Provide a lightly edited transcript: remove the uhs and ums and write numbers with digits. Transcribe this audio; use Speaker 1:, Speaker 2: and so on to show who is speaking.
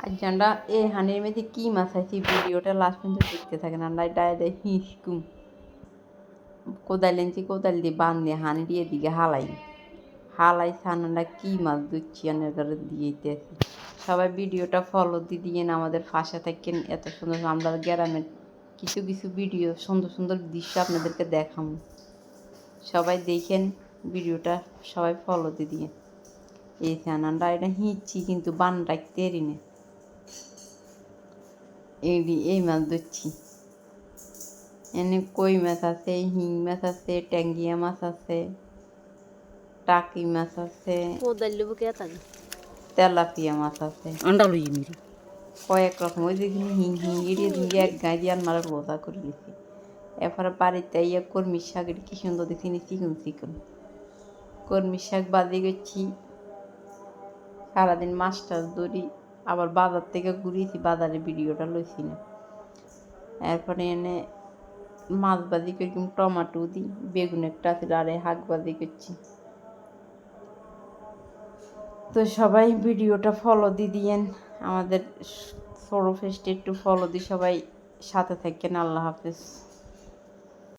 Speaker 1: আজানটা এ হানির মধ্যে কি মাছ আছে ভিডিওটা লাস্ট পর্যন্ত দেখতে থাকেন আল্লাহ ডায় হিসকুম কোদাল এনেছি কোদাল দিয়ে বান দিয়ে হানি দিয়ে দিকে হালাই সানাটা কি মাছ দুচ্ছি করে দিয়েছি সবাই ভিডিওটা ফলো দিয়ে আমাদের পাশে থাকেন এত সুন্দর আমরা গ্রামের কিছু কিছু ভিডিও সুন্দর সুন্দর দৃশ্য আপনাদেরকে দেখাম সবাই দেখেন ভিডিওটা সবাই ফলো দিয়ে এই সানাটা এটা হিঁচছি কিন্তু বান রাখতে এরি না এই মাছ ধরছি এনে কই মাছ আছে হিং মাছ আছে ট্যাঙ্গিয়া মাছ আছে টাকি মাছ আছে তেলাপিয়া মাছ আছে কয়েক রকম ওই দেখি হিঙ্গিড়ি দিয়ে এক গায়ে দিয়ে মারা রোজা করে দিছি এরপরে বাড়িতে ইয়ে কর্মী শাক এটা কি সুন্দর দেখছি চিকন চিকন কর্মী শাক বাজি করছি সারাদিন মাছ টাছ ধরি আবার বাজার থেকে ঘুরিয়েছি বাজারে ভিডিওটা লইছি না এরপরে এনে মাছ বাজি করি টমাটো দিই বেগুন একটা ছিল আর শাক বাজি করছি তো সবাই ভিডিওটা ফলো দিয়েন আমাদের সৌরভ ফেস্টে একটু ফলো দিই সবাই সাথে থাকেন আল্লাহ হাফেজ।